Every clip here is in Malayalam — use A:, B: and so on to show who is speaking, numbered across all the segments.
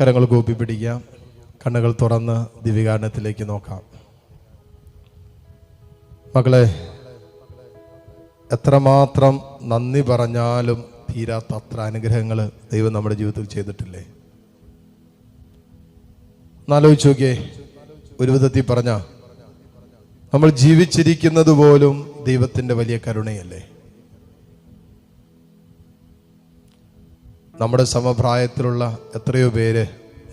A: കരങ്ങൾ കൂപ്പി പിടിക്കാം, കണ്ണുകൾ തുറന്ന് ദിവ്യകാരണത്തിലേക്ക് നോക്കാം. മക്കളെ, എത്രമാത്രം നന്ദി പറഞ്ഞാലും തീരാത്ത അത്ര അനുഗ്രഹങ്ങൾ ദൈവം നമ്മുടെ ജീവിതത്തിൽ ചെയ്തിട്ടില്ലേ? എന്നാലോചിച്ച് നോക്കിയേ. ഒരു വിധത്തിൽ പറഞ്ഞ നമ്മൾ ജീവിച്ചിരിക്കുന്നത് പോലും ദൈവത്തിൻ്റെ വലിയ കരുണയല്ലേ? നമ്മുടെ സമപ്രായത്തിലുള്ള എത്രയോ പേര്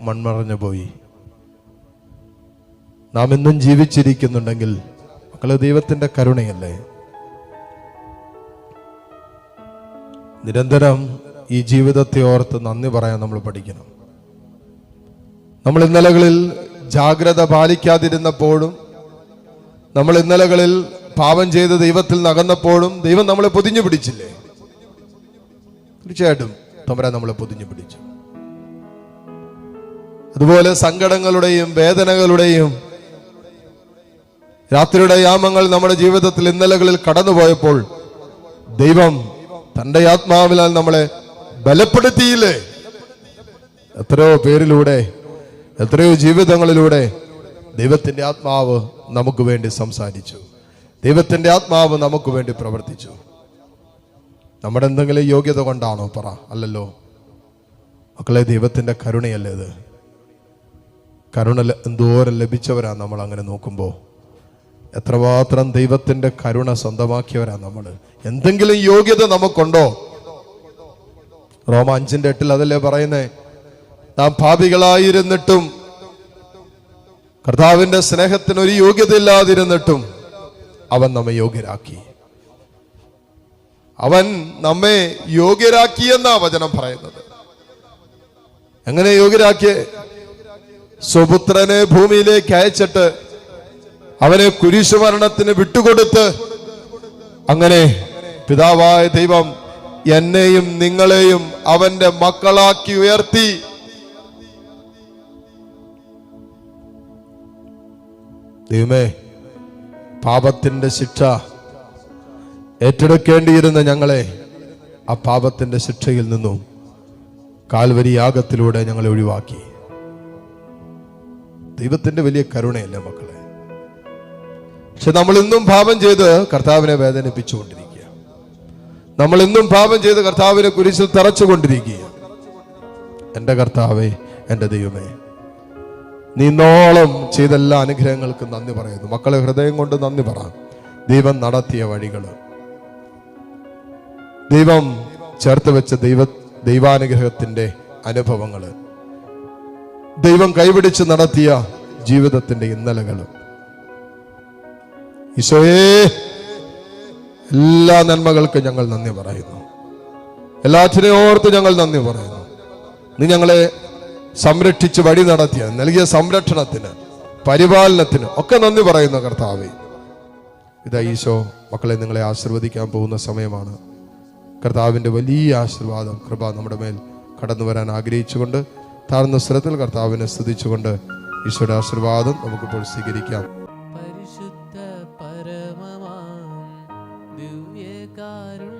A: മൺമറഞ്ഞു പോയി. നാം ഇന്നും ജീവിച്ചിരിക്കുന്നുണ്ടെങ്കിൽ മക്കളെ ദൈവത്തിൻ്റെ കരുണയല്ലേ? നിരന്തരം ഈ ജീവിതത്തെ ഓർത്ത് നന്ദി പറയാൻ നമ്മൾ പഠിക്കണം. നമ്മൾ ഇന്നലകളിൽ ജാഗ്രത പാലിക്കാതിരുന്നപ്പോഴും, നമ്മൾ ഇന്നലകളിൽ പാപം ചെയ്ത് ദൈവത്തിൽ നകന്നപ്പോഴും ദൈവം നമ്മളെ പൊതിഞ്ഞു പിടിച്ചില്ലേ? തീർച്ചയായിട്ടും തമ്പുരാൻ നമ്മളെ പൊതിഞ്ഞു പിടിച്ചു. അതുപോലെ സങ്കടങ്ങളുടെയും വേദനകളുടെയും രാത്രിയുടെ യാമങ്ങൾ നമ്മുടെ ജീവിതത്തിൽ ഇന്നലകളിൽ കടന്നുപോയപ്പോൾ ദൈവം തന്റെ ആത്മാവിനാൽ നമ്മളെ ബലപ്പെടുത്തിയില്ലേ? എത്രയോ പേരിലൂടെ, എത്രയോ ജീവിതങ്ങളിലൂടെ ദൈവത്തിന്റെ ആത്മാവ് നമുക്ക് വേണ്ടി സംസാരിച്ചു. ദൈവത്തിന്റെ ആത്മാവ് നമുക്ക് വേണ്ടി പ്രവർത്തിച്ചു. നമ്മുടെ എന്തെങ്കിലും യോഗ്യത കൊണ്ടാണോ? പറ. അല്ലല്ലോ മക്കളെ, ദൈവത്തിന്റെ കരുണയല്ലേ ഇത്? കരുണ എന്തോരം ലഭിച്ചവരാ നമ്മൾ. അങ്ങനെ നോക്കുമ്പോൾ എത്രമാത്രം ദൈവത്തിന്റെ കരുണ സ്വന്തമാക്കിയവരാ നമ്മൾ. എന്തെങ്കിലും യോഗ്യത നമുക്കുണ്ടോ? റോമ 5:8 അതല്ലേ പറയുന്നേ, നാം പാപികളായിരുന്നിട്ടും കർത്താവിന്റെ സ്നേഹത്തിന് ഒരു യോഗ്യത ഇല്ലാതിരുന്നിട്ടും അവൻ നമ്മെ യോഗ്യരാക്കി. അവൻ നമ്മെ യോഗ്യരാക്കിയെന്നാ വചനം പറയുന്നത്. എങ്ങനെ യോഗ്യരാക്കിയേ? സ്വപുത്രനെ ഭൂമിയിലേക്ക് അയച്ചിട്ട് അവനെ കുരിശുമരണത്തിന് വിട്ടുകൊടുത്ത്, അങ്ങനെ പിതാവായ ദൈവം എന്നെയും നിങ്ങളെയും അവന്റെ മക്കളാക്കി ഉയർത്തി. ദൈവമേ, പാപത്തിന്റെ ശിക്ഷ ഏറ്റെടുക്കേണ്ടിയിരുന്ന ഞങ്ങളെ ആ പാപത്തിന്റെ ശിക്ഷയിൽ നിന്നും കാൽവരി യാഗത്തിലൂടെ ഞങ്ങളെ ഒഴിവാക്കി. ദൈവത്തിന്റെ വലിയ കരുണയല്ലേ മക്കളെ? പക്ഷെ നമ്മൾ ഇന്നും പാപം ചെയ്ത് കർത്താവിനെ വേദനിപ്പിച്ചുകൊണ്ടിരിക്കുക. നമ്മൾ ഇന്നും പാപം ചെയ്ത് കർത്താവിനെ കുരിശിൽ തറച്ചുകൊണ്ടിരിക്കുക. എൻ്റെ കർത്താവേ, എൻ്റെ ദൈവമേ, നീ ഇന്നോളം ചെയ്ത എല്ലാ അനുഗ്രഹങ്ങൾക്കും നന്ദി പറയുന്നു. മക്കളെ, ഹൃദയം കൊണ്ട് നന്ദി പറ. ദൈവം നടത്തിയ വഴികൾ, ദൈവം ചേർത്ത് വെച്ച ദൈവാനുഗ്രഹത്തിന്റെ അനുഭവങ്ങൾ, ദൈവം കൈപിടിച്ച് നടത്തിയ ജീവിതത്തിന്റെ ഇന്നലകൾ, ഈശോയേ, എല്ലാ നന്മകൾക്കും ഞങ്ങൾ നന്ദി പറയുന്നു. എല്ലാറ്റിനെ ഓർത്ത് ഞങ്ങൾ നന്ദി പറയുന്നു. നീ ഞങ്ങളെ സംരക്ഷിച്ച് വഴി നടത്തിയ നൽകിയ സംരക്ഷണത്തിന്, പരിപാലനത്തിന് ഒക്കെ നന്ദി പറയുന്നു കർത്താവേ. ഇതാ ഈശോ മക്കളെ നിങ്ങളെ ആശീർവദിക്കാൻ പോകുന്ന സമയമാണ്. കർത്താവിൻ്റെ വലിയ ആശീർവാദം, കൃപ നമ്മുടെ മേൽ കടന്നു വരാൻ ആഗ്രഹിച്ചുകൊണ്ട് താഴ്ന്ന സ്വരത്തിൽ കർത്താവിനെ സ്തുതിച്ചുകൊണ്ട് ഈശോയുടെ ആശീർവാദം നമുക്കിപ്പോൾ സ്വീകരിക്കാം.
B: പരിശുദ്ധ പരമമാം ദിവ്യകാരുണ്യമേ,